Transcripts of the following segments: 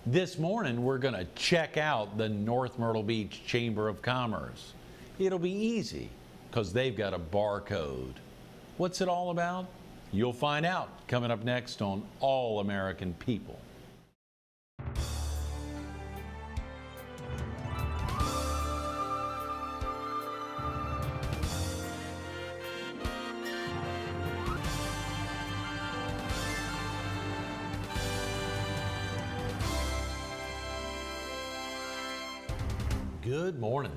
This morning, we're going to check out the North Myrtle Beach Chamber of Commerce. It'll be easy because they've got a barcode. What's it all about? You'll find out coming up next on All American People. Good morning.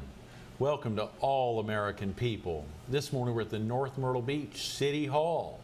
Welcome to All American People. This morning we're at the North Myrtle Beach City Hall.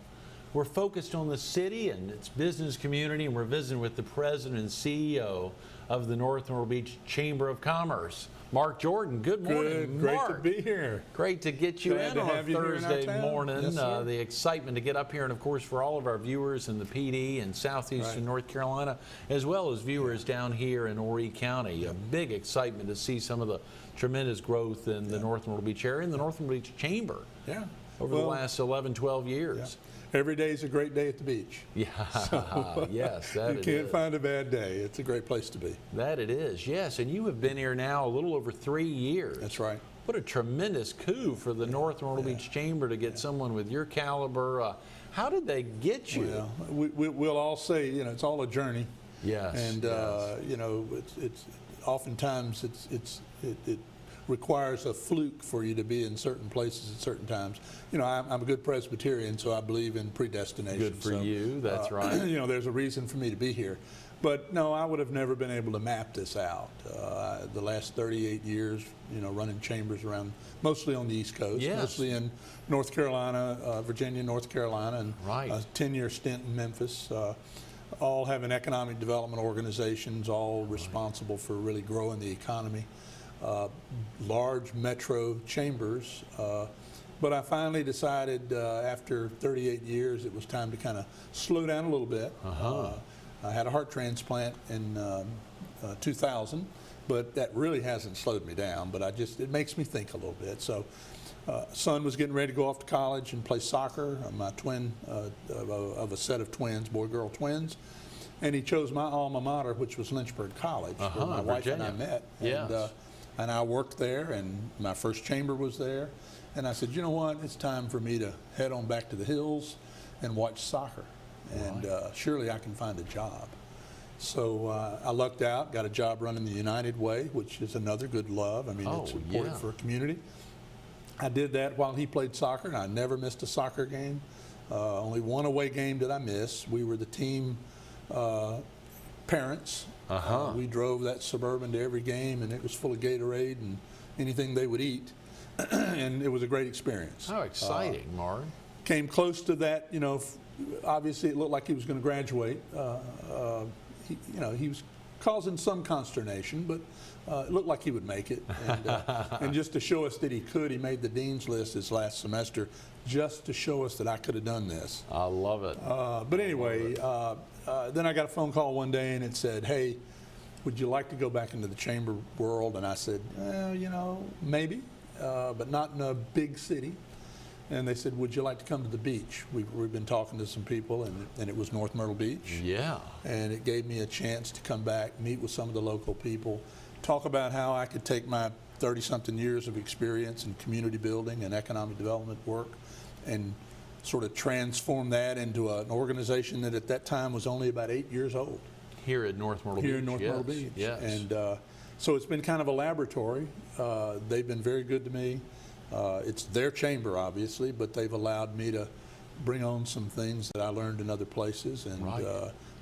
We're focused on the city and its business community, and we're visiting with the president and CEO of the North Myrtle Beach Chamber of Commerce, Marc Jordan. Good morning, Great Marc. to be here. Great to get you Glad in to on a have you here in our Thursday town. morning. Yes, sir. The excitement to get up here, and of course for all of our viewers in the PD and southeastern North Carolina, as well as viewers down here in Horry County. A big excitement to see some of the tremendous growth in the North Myrtle Beach area and the North Myrtle Beach Chamber over the last 11, 12 years. Every day is a great day at the beach. Yeah, yes, that you it can't is. find a bad day. It's a great place to be. That it is, yes. And you have been here now a little over 3 years. That's right. What a tremendous coup for the North Myrtle Beach Chamber to get someone with your caliber. How did they get you? Well, we'll all say, you know, it's all a journey. Yes. And you know, it's oftentimes it requires a fluke for you to be in certain places at certain times. You know, I'm a good Presbyterian, so I believe in predestination. Good for you, that's right. You know, there's a reason for me to be here. But no, I would have never been able to map this out. The last 38 years, you know, running chambers around, mostly on the East Coast, mostly in North Carolina, Virginia, North Carolina, and a 10-year stint in Memphis. All having economic development organizations, all responsible for really growing the economy. Large metro chambers, but I finally decided after 38 years it was time to kind of slow down a little bit. I had a heart transplant in 2000, but that really hasn't slowed me down, but it makes me think a little bit. So son was getting ready to go off to college and play soccer, my twin of a set of twins, boy-girl twins. And he chose my alma mater, which was Lynchburg College, where my wife and I met. And I worked there, and my first chamber was there. And I said, you know what, it's time for me to head on back to the hills and watch soccer. And surely I can find a job. So I lucked out, got a job running the United Way, which is another good love. I mean, it's important for a community. I did that while he played soccer, and I never missed a soccer game. Only one away game did I miss. We were the team parents. We drove that Suburban to every game, and it was full of Gatorade and anything they would eat. And it was a great experience. How exciting, Marc. Came close to that, you know, obviously it looked like he was going to graduate. You know, he was causing some consternation, but it looked like he would make it. And just to show us that he could, he made the dean's list his last semester just to show us that I could have done this. I love it. But anyway, then I got a phone call one day and it said, hey, would you like to go back into the chamber world? And I said, you know, maybe, but not in a big city. And they said, would you like to come to the beach? We've been talking to some people, and it was North Myrtle Beach. Yeah. And it gave me a chance to come back, meet with some of the local people, talk about how I could take my 30-something years of experience in community building and economic development work and sort of transform that into an organization that at that time was only about 8 years old. Here at North Myrtle Beach. Here in North Myrtle Beach. Yes. And so it's been kind of a laboratory. They've been very good to me. It's their chamber, obviously, but they've allowed me to bring on some things that I learned in other places, and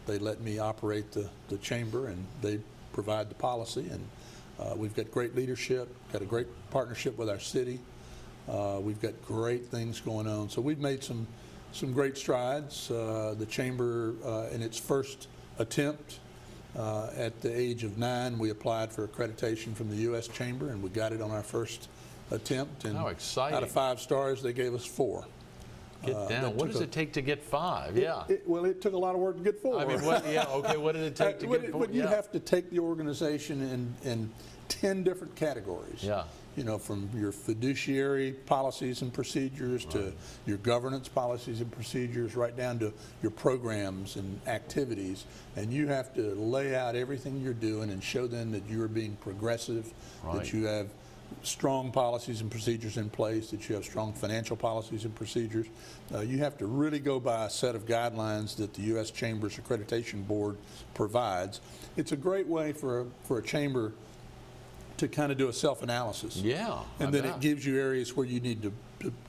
they let me operate the chamber, and they provide the policy, and we've got great leadership, got a great partnership with our city. We've got great things going on. So we've made some great strides. The chamber, in its first attempt, at the age of 9, we applied for accreditation from the U.S. Chamber, and we got it on our first attempt. And how exciting. Out of 5 stars, they gave us 4. Get down. What does it take to get 5? Yeah. Well, it took a lot of work to get 4. I mean, what did it take to get 4? But you have to take the organization in 10 different categories. Yeah. You know, from your fiduciary policies and procedures to your governance policies and procedures, right down to your programs and activities. And you have to lay out everything you're doing and show them that you're being progressive, that you have strong policies and procedures in place, that you have strong financial policies and procedures. You have to really go by a set of guidelines that the U.S. Chamber's Accreditation Board provides. It's a great way for a chamber to kind of do a self-analysis. Yeah. And then it gives you areas where you need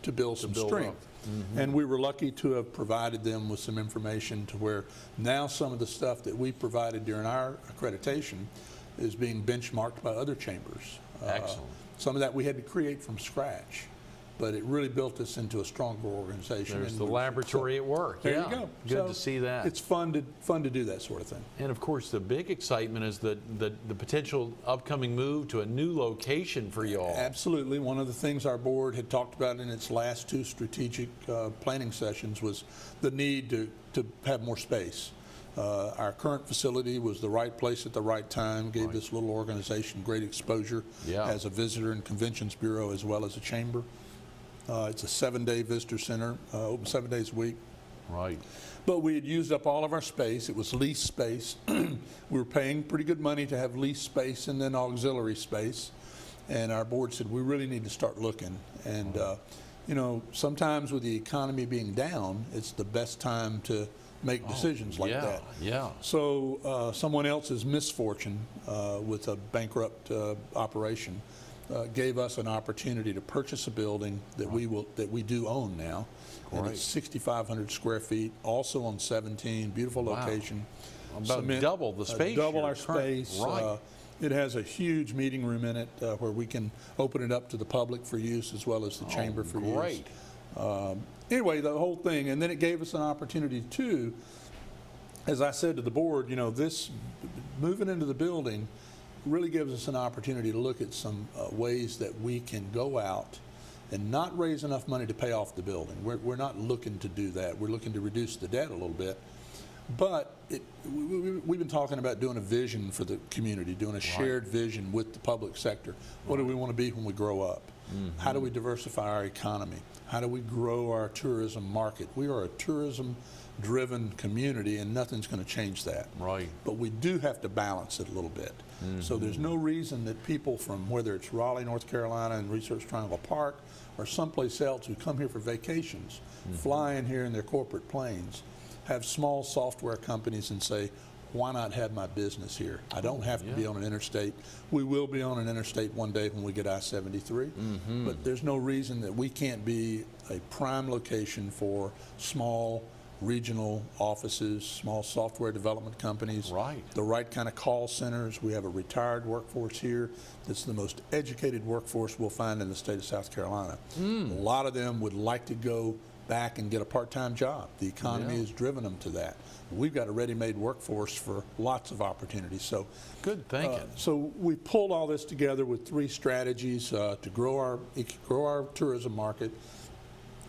to build some strength. And we were lucky to have provided them with some information to where now some of the stuff that we provided during our accreditation is being benchmarked by other chambers. Excellent. Some of that we had to create from scratch, but it really built us into a stronger organization. There's the laboratory at work. There you go. Good to see that. It's fun to do that sort of thing. And of course, the big excitement is the potential upcoming move to a new location for you all. Absolutely. One of the things our board had talked about in its last 2 strategic planning sessions was the need to have more space. Our current facility was the right place at the right time, gave this little organization great exposure as a visitor and conventions bureau as well as a chamber. It's a 7-day visitor center, open 7 days a week. Right. But we had used up all of our space. It was leased space. We were paying pretty good money to have leased space and then auxiliary space. And our board said, we really need to start looking. And, you know, sometimes with the economy being down, it's the best time to make decisions like that. Yeah. So someone else's misfortune with a bankrupt operation gave us an opportunity to purchase a building that we do own now. And it's 6,500 square feet, also on 17, beautiful location. About double the space. Double our space. Right. It has a huge meeting room in it where we can open it up to the public for use as well as the chamber for use. Anyway, the whole thing, and then it gave us an opportunity too, as I said to the board, you know, this moving into the building really gives us an opportunity to look at some ways that we can go out and not raise enough money to pay off the building. We're not looking to do that. We're looking to reduce the debt a little bit. But we've been talking about doing a vision for the community, doing a shared vision with the public sector. What do we want to be when we grow up? How do we diversify our economy? How do we grow our tourism market? We are a tourism-driven community, and nothing's going to change that. Right. But we do have to balance it a little bit. So there's no reason that people from, whether it's Raleigh, North Carolina, and Research Triangle Park, or someplace else who come here for vacations, fly in here in their corporate planes, have small software companies and say, why not have my business here? I don't have to be on an interstate. We will be on an interstate one day when we get I-73, but there's no reason that we can't be a prime location for small regional offices, small software development companies, the right kind of call centers. We have a retired workforce here that's the most educated workforce we'll find in the state of South Carolina. A lot of them would like to go back and get a part-time job. The economy has driven them to that. We've got a ready-made workforce for lots of opportunities. So good thinking. So we pulled all this together with 3 strategies to grow our tourism market,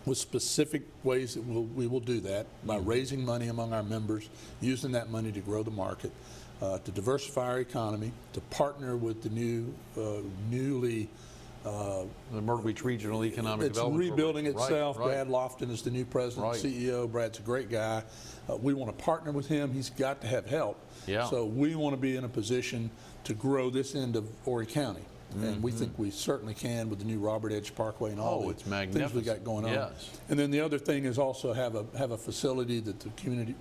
with specific ways that we will do that by raising money among our members, using that money to grow the market, to diversify our economy, to partner with the newly the Myrtle Beach Regional Economic Development It's rebuilding Program. itself. Brad Lofton is the new president and CEO. Brad's a great guy. We want to partner with him. He's got to have help. So we want to be in a position to grow this end of Horry County. And we think we certainly can with the new Robert Edge Parkway and all the things we got going on. And then the other thing is also have a facility that the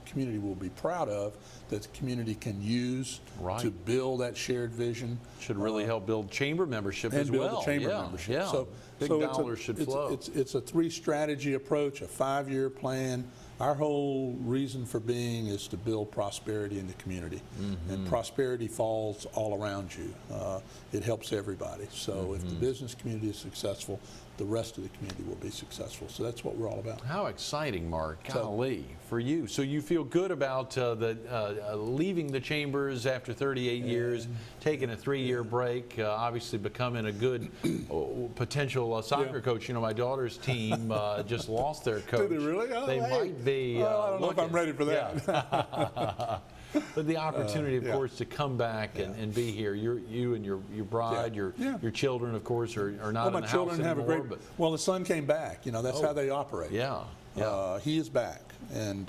community will be proud of, that the community can use to build that shared vision. Should really help build chamber membership and as build well. The chamber membership. So big dollars should flow. It's a 3-strategy approach, a 5-year plan, Our whole reason for being is to build prosperity in the community, and prosperity falls all around you. It helps everybody. So if the business community is successful, the rest of the community will be successful. So that's what we're all about. How exciting, Mark. Golly, for you. So you feel good about leaving the Chambers after 38 years, taking a 3-year break, obviously becoming a good potential soccer coach. You know, my daughter's team just lost their coach. Did they really? Oh, they might be. I don't know if I'm ready for that. But the opportunity, of course, to come back and be here. You and your bride, your children, of course, are not in the house anymore. Well, the son came back. You know, that's how they operate. Yeah. He is back, and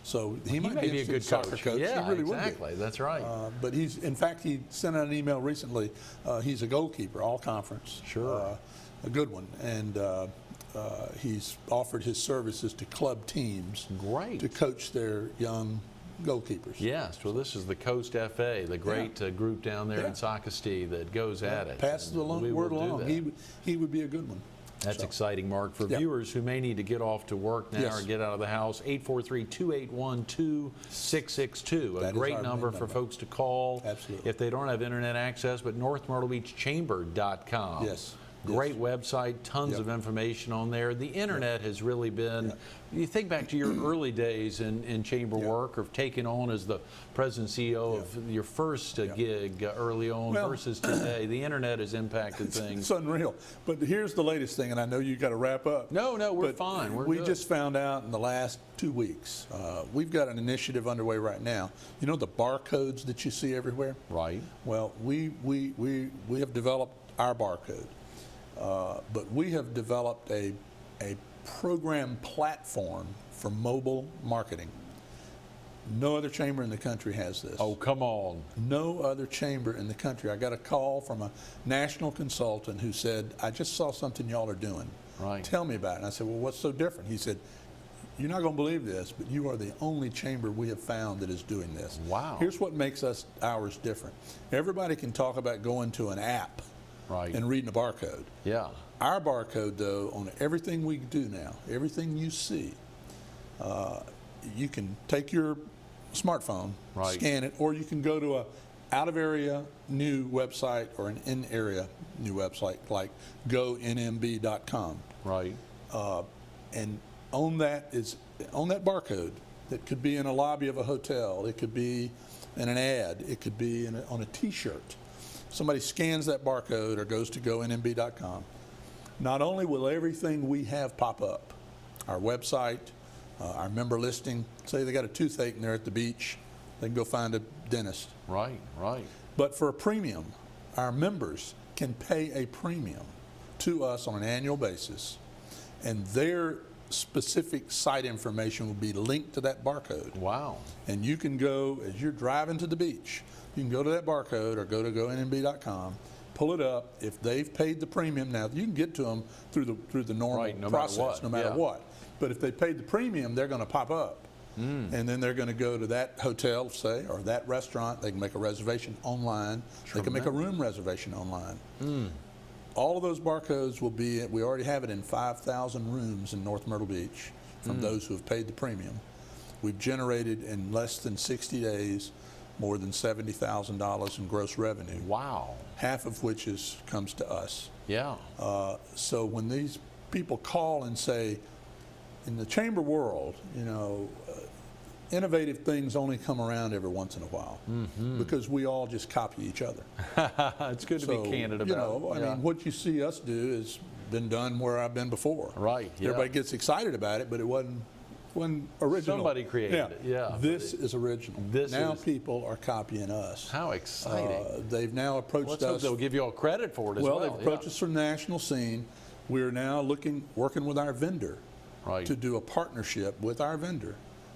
so he might be a good soccer coach. Yeah, he really exactly. Would be. That's right. But in fact, he sent out an email recently. He's a goalkeeper, all conference. Sure. A good one, and he's offered his services to club teams. Great. To coach their young goalkeepers. Yes, well, this is the Coast FA, the great group down there in Socastee that goes at it. Passes the word along. He would be a good one. That's exciting, Mark. For viewers who may need to get off to work now or get out of the house, 843-281-2662. A great number for folks to call. Absolutely. If they don't have internet access, but NorthMyrtleBeachChamber.com. Yes. Great website, tons of information on there. The internet has really been, you think back to your early days in chamber work, or taking on as the president CEO of your first gig early on versus today. The internet has impacted things. It's unreal. But here's the latest thing, and I know you've got to wrap up. No, we're fine. We just found out in the last 2 weeks, we've got an initiative underway right now. You know the barcodes that you see everywhere? Right. Well, we have developed our barcode. But we have developed a program platform for mobile marketing. No other chamber in the country has this. Oh, come on. No other chamber in the country. I got a call from a national consultant who said, I just saw something y'all are doing. Right. Tell me about it. And I said, well, what's so different? He said, you're not going to believe this, but you are the only chamber we have found that is doing this. Wow. Here's what makes ours different. Everybody can talk about going to an app and reading a barcode. Yeah. Our barcode, though, on everything we do now, everything you see, you can take your smartphone, scan it, or you can go to a out-of-area new website or an in-area new website like gonmb.com. Right. And on that barcode, that could be in a lobby of a hotel, it could be in an ad, it could be on a T-shirt. Somebody scans that barcode or goes to gonmb.com. Not only will everything we have pop up, our website, our member listing, say they got a toothache and they're at the beach, they can go find a dentist. Right. But for a premium, our members can pay a premium to us on an annual basis, and their specific site information will be linked to that barcode. Wow. And you can go, as you're driving to the beach, you can go to that barcode or go to gonmb.com, pull it up. If they've paid the premium, now you can get to them through the normal process, no matter what. But if they paid the premium, they're going to pop up. And then they're going to go to that hotel, say, or that restaurant. They can make a reservation online. They can make a room reservation online. All of those barcodes will be, we already have it in 5,000 rooms in North Myrtle Beach from those who have paid the premium. We've generated in less than 60 days more than $70,000 in gross revenue. Wow. Half of which comes to us. Yeah. So when these people call and say, in the chamber world, you know, innovative things only come around every once in a while because we all just copy each other. It's good to be candid about. You know, I mean, what you see us do has been done where I've been before. Right. Yeah. Everybody gets excited about it, but it wasn't original. Somebody created it. Yeah. This is original. People are copying us. How exciting. They've now approached us. Hope they'll give you all credit for it as well. Well, they've approached us from the national scene. We're now working with our vendor to do a partnership with our vendor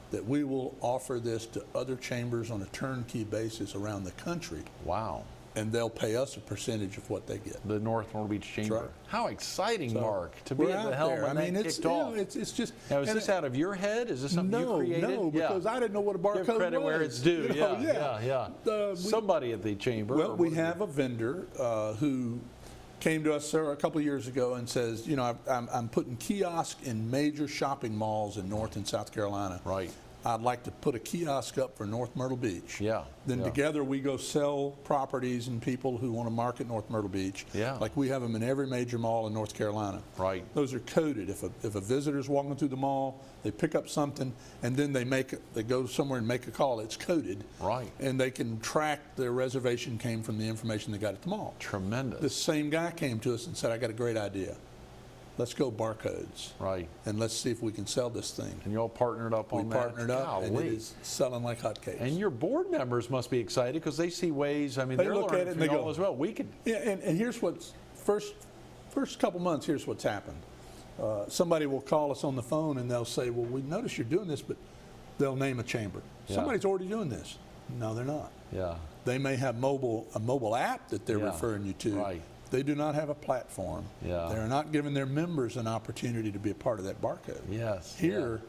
that we will offer this to other chambers on a turnkey basis around the country. Wow. And they'll pay us a percentage of what they get. The North Myrtle Beach Chamber. Right. How exciting, Mark, to be at the helm when that kicked off. It's just. Now, is this out of your head? Is this something you created? No, because I didn't know what a barcode was. Give credit where it's due. You know, Yeah. Somebody at the chamber. Well, we have a vendor who came to us a couple of years ago and says, you know, I'm putting kiosks in major shopping malls in North and South Carolina. Right. I'd like to put a kiosk up for North Myrtle Beach. Yeah. Then together we go sell properties and people who want to market North Myrtle Beach. Yeah. Like we have them in every major mall in North Carolina. Right. Those are coded. If a visitor's walking through the mall, they pick up something, and then they go somewhere and make a call. It's coded. Right. And they can track their reservation came from the information they got at the mall. Tremendous. This same guy came to us and said, I got a great idea. Let's go barcodes. Right. And let's see if we can sell this thing. And you all partnered up on that? We partnered up, and Golly. it is selling like hotcakes. And your board members must be excited because they see ways, I mean, They they're look learning at it from and they y'all go, as well. We could. Yeah, and here's what's, first couple months, here's what's happened. Somebody will call us on the phone and they'll say, well, we noticed you're doing this, but they'll name a chamber. Yeah. Somebody's already doing this. No, they're not. Yeah. They may have a mobile app that they're Yeah. referring you to. Right. They do not have a platform. Yeah. They're not giving their members an opportunity to be a part of that barcode. Yes. Here,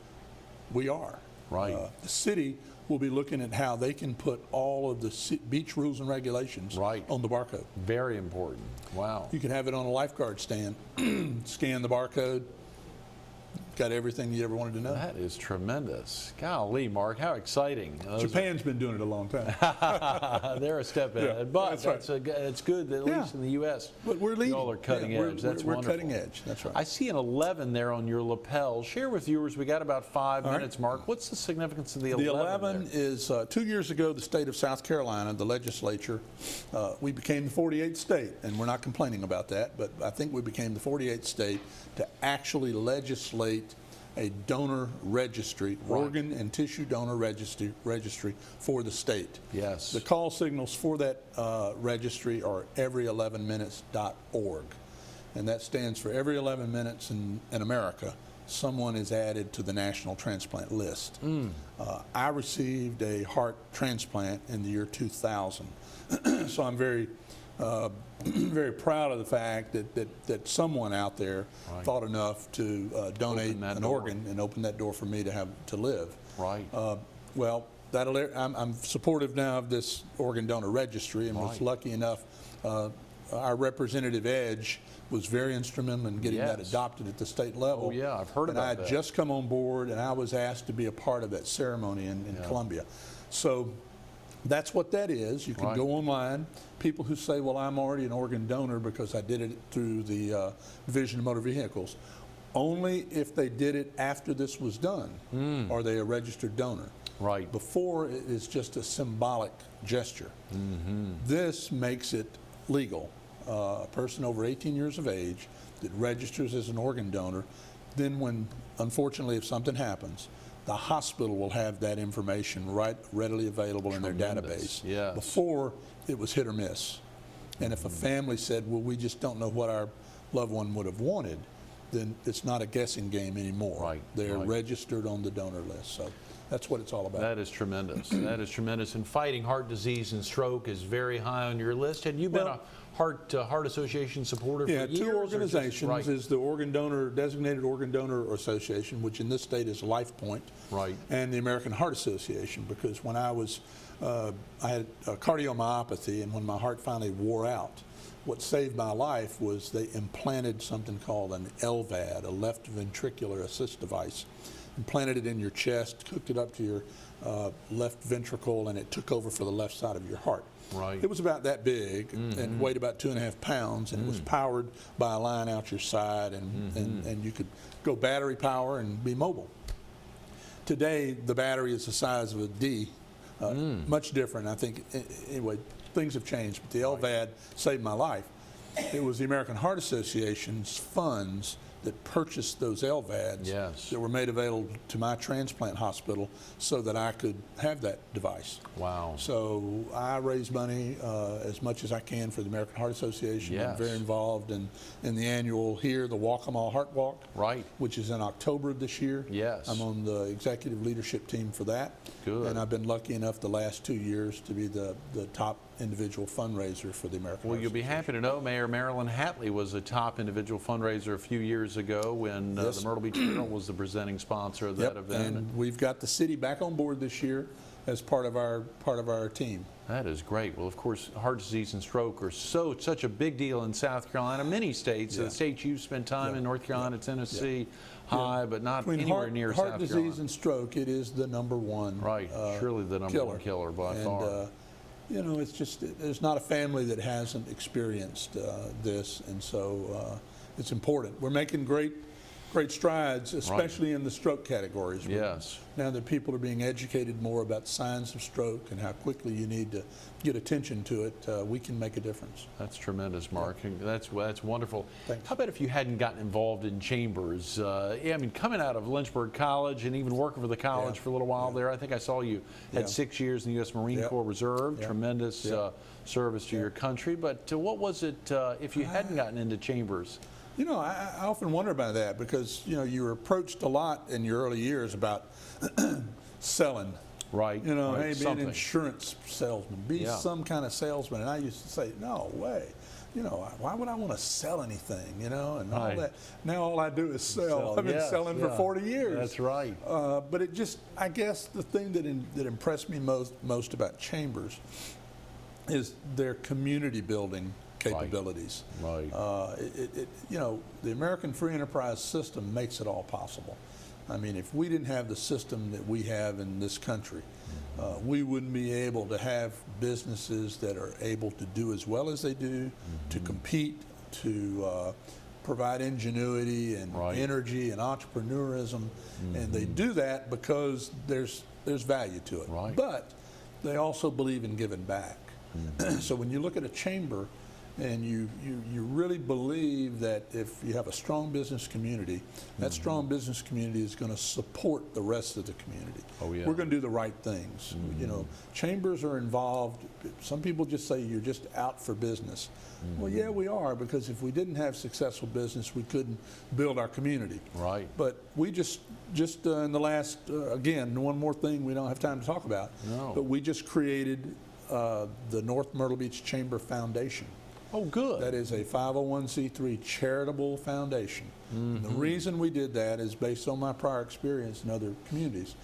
we are. Right. The city will be looking at how they can put all of the beach rules and regulations Right. on the barcode. Very important. Wow. You can have it on a lifeguard stand, scan the barcode, got everything you ever wanted to know. That is tremendous. Golly, Mark, how exciting. Japan's been doing it a long time. They're a step ahead, Yeah, but that's right. it's good that at Yeah. least in the U.S. But we're leading. y'all are cutting Yeah, edge. That's we're wonderful. cutting edge. That's right. I see an 11 there on your lapel. Share with viewers. We got about 5 All right. minutes, Mark. What's the significance of the 11? The 11 there? is 2 years ago, the state of South Carolina, the legislature, we became the 48th state, and we're not complaining about that, but I think we became the 48th state to actually legislate a donor registry, Right. organ and tissue donor registry for the state. Yes. The call signals for that registry are every11minutes.org, and that stands for every 11 minutes in America, someone is added to the national transplant list. I received a heart transplant in the year 2000, so I'm very very proud of the fact that someone out there Right. thought enough to donate Open that an door. organ and open that door for me to live. Right. Well, I'm supportive now of this organ donor registry, and was Right. lucky enough. Our representative Edge was very instrumental in getting that Yes. adopted at the state level. Oh, yeah, I've heard and about I had that. just come on board, and I was asked to be a part of that ceremony in Columbia. So that's what that is. You can Right. go online. People who say, well, I'm already an organ donor because I did it through the Division of Motor Vehicles. Only if they did it after this was done are they a registered donor. Right. Before, it is just a symbolic gesture. This makes it legal. A person over 18 years of age that registers as an organ donor, then unfortunately, if something happens, the hospital will have that information readily available in their Tremendous. database. Yes. Before, it was hit or miss. And if a family said, well, we just don't know what our loved one would have wanted, then it's not a guessing game anymore. Right, They're right. registered on the donor list. So that's what it's all about. That is tremendous. That is tremendous. And fighting heart disease and stroke is very high on your list. Have you been a Heart Association supporter Yeah, for years? two organizations Right. is the Designated Organ Donor Association, which in this state is LifePoint, Right. and the American Heart Association, because when I had a cardiomyopathy, and when my heart finally wore out, what saved my life was they implanted something called an LVAD, a left ventricular assist device. Implanted it in your chest, hooked it up to your left ventricle, and it took over for the left side of your heart. Right. It was about that big and weighed about 2.5 pounds, and it was powered by a line out your side, and you could go battery power and be mobile. Today, the battery is the size of a D, much different. I think, anyway, things have changed, but the LVAD saved my life. It was the American Heart Association's funds that purchased those LVADs Yes. that were made available to my transplant hospital so that I could have that device. Wow. So I raise money as much as I can for the American Heart Association. Yes. I'm very involved in the annual here, the Walk 'em All Heart Walk, Right. which is in October of this year. Yes. I'm on the executive leadership team for that. Good. And I've been lucky enough the last 2 years to be the top individual fundraiser for the American Well, Heart you'll be happy to know Mayor Marilyn Hatley was a top individual fundraiser a few years ago when Yes. the Myrtle Beach Journal was the presenting sponsor of that Yep, event. and we've got the city back on board this year. as part of our team. That is great. Well, of course, heart disease and stroke are such a big deal in South Carolina. Many states, the states you've spent time in, North Carolina, Tennessee, high, but not Between anywhere near South Carolina. Heart disease and stroke, it is the #1. Right, surely the number one killer by far. You know, it's just, there's not a family that hasn't experienced this, and so it's important. We're making great strides, especially in the stroke categories. Yes. Now that people are being educated more about signs of stroke and how quickly you need to get attention to it, we can make a difference. That's tremendous, Mark. That's wonderful. Thanks. How about if you hadn't gotten involved in chambers? I mean, coming out of Lynchburg College and even working for the college for a little while there, I think I saw you had 6 years in the U.S. Marine Corps Reserve. Tremendous service to your country. But what was it if you hadn't gotten into chambers? You know, I often wonder about that because, you know, you were approached a lot in your early years about selling. Right. You know, right. hey, be an insurance salesman, be some kind of salesman. And I used to say, no way. You know, why would I want to sell anything, you know, and all that. Now all I do is sell. I've been selling for 40 years. That's right. But it just, I guess the thing that impressed me most about chambers is their community building capabilities. Right. You know, the American free enterprise system makes it all possible. I mean, if we didn't have the system that we have in this country, we wouldn't be able to have businesses that are able to do as well as they do, to compete, to provide ingenuity and energy and entrepreneurism, and they do that because there's value to it. Right. But they also believe in giving back. So when you look at a chamber, and you really believe that if you have a strong business community, that strong business community is going to support the rest of the community. Oh, yeah. We're going to do the right things. You know, chambers are involved. Some people just say you're just out for business. Well, yeah, we are, because if we didn't have successful business, we couldn't build our community. Right. But we just in the last, again, one more thing we don't have time to talk about, but we just created the North Myrtle Beach Chamber Foundation. Oh, good. That is a 501c3 charitable foundation. The reason we did that is based on my prior experience in other communities.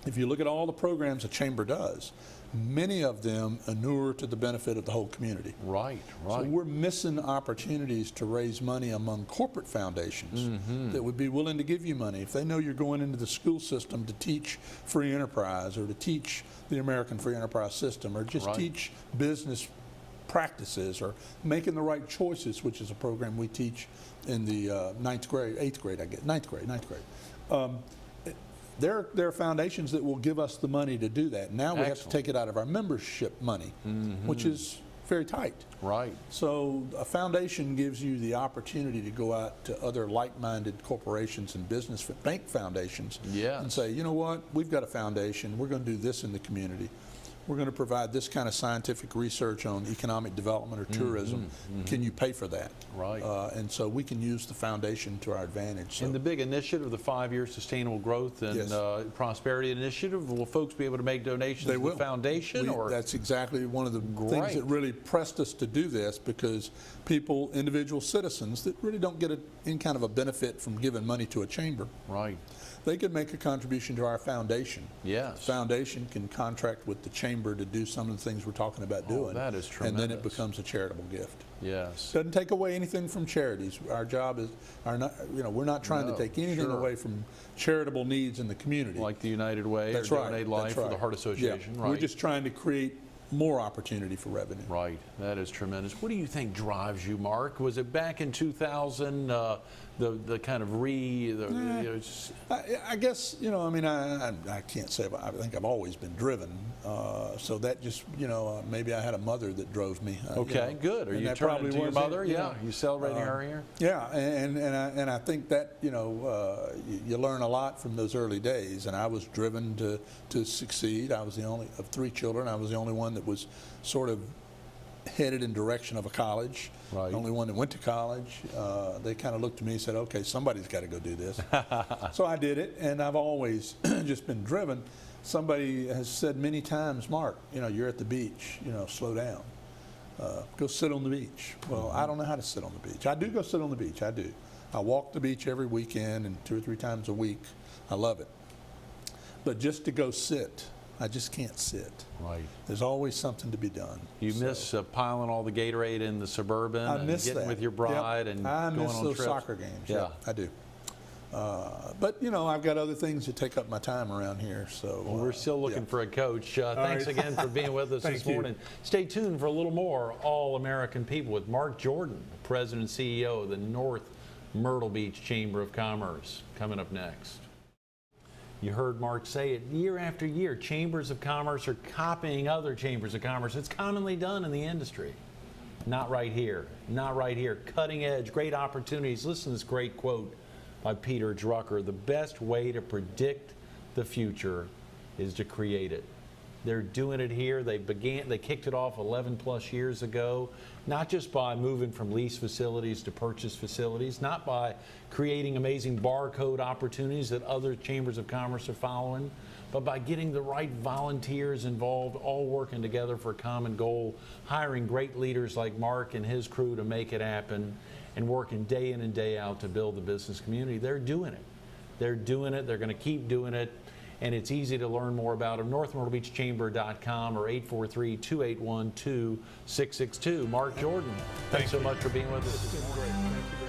If you look at all the programs a chamber does, many of them inure to the benefit of the whole community. Right, right. So we're missing opportunities to raise money among corporate foundations that would be willing to give you money. If they know you're going into the school system to teach free enterprise or to teach the American free enterprise system or just teach business practices or making the right choices, which is a program we teach in the 8th grade, I guess, 9th grade. There are foundations that will give us the money to do that. Now we have to take it out of our membership money, which is very tight. Right. So a foundation gives you the opportunity to go out to other like-minded corporations and business bank foundations and say, you know what, we've got a foundation, we're going to do this in the community. We're going to provide this kind of scientific research on economic development or tourism. Can you pay for that? Right. And so we can use the foundation to our advantage. So. And the big initiative, the 5-year Sustainable Growth and Prosperity Initiative, will folks be able to make donations to the foundation? That's exactly one of the things that really pressed us to do this, because people, individual citizens that really don't get any kind of a benefit from giving money to a chamber. Right. They could make a contribution to our foundation. Yes. The foundation can contract with the chamber to do some of the things we're talking about doing. That is tremendous. And then it becomes a charitable gift. Yes. Doesn't take away anything from charities. Our job is, we're not trying to take anything away from charitable needs in the community. Like the United Way or Donate Life or the Heart Association. Right. We're just trying to create more opportunity for revenue. Right. That is tremendous. What do you think drives you, Mark? Was it back in 2000, the kind of I guess, I mean, I can't say, I think I've always been driven. So that just, maybe I had a mother that drove me. Okay, good. Are you turning to your mother? Yeah. You celebrating her here? Yeah, and I think that, you learn a lot from those early days. And I was driven to succeed. I was the only of 3 children. I was the only one that was sort of headed in direction of a college. Right. The only one that went to college. They kind of looked at me and said, okay, somebody's got to go do this. So I did it, and I've always just been driven. Somebody has said many times, Mark, you're at the beach, slow down. Go sit on the beach. Well, I don't know how to sit on the beach. I do go sit on the beach, I do. I walk the beach every weekend and 2 or 3 times a week. I love it. But just to go sit, I just can't sit. Right. There's always something to be done. You miss piling all the Gatorade in the Suburban I and miss getting that. with your bride and I going miss on those trips. soccer games. Yeah. I do. But, you know, I've got other things that take up my time around here. So Well, we're still looking for a coach. Thanks right. again for being with us this Thank you. morning. Stay tuned for a little more All-American People with Marc Jordan, President and CEO of the North Myrtle Beach Chamber of Commerce, coming up next. You heard Marc say it year after year. Chambers of commerce are copying other chambers of commerce. It's commonly done in the industry. Not right here. Not right here. Cutting edge, great opportunities. Listen to this great quote by Peter Drucker. The best way to predict the future is to create it. They're doing it here. They kicked it off 11 plus years ago, not just by moving from lease facilities to purchase facilities, not by creating amazing barcode opportunities that other chambers of commerce are following, but by getting the right volunteers involved, all working together for a common goal, hiring great leaders like Marc and his crew to make it happen, and working day in and day out to build the business community. They're doing it. They're doing it. They're going to keep doing it. And it's easy to learn more about them. NorthMyrtleBeachChamber.com or 843-281-2662. Marc Jordan, thanks so much for being with us. It's been great. Thank you.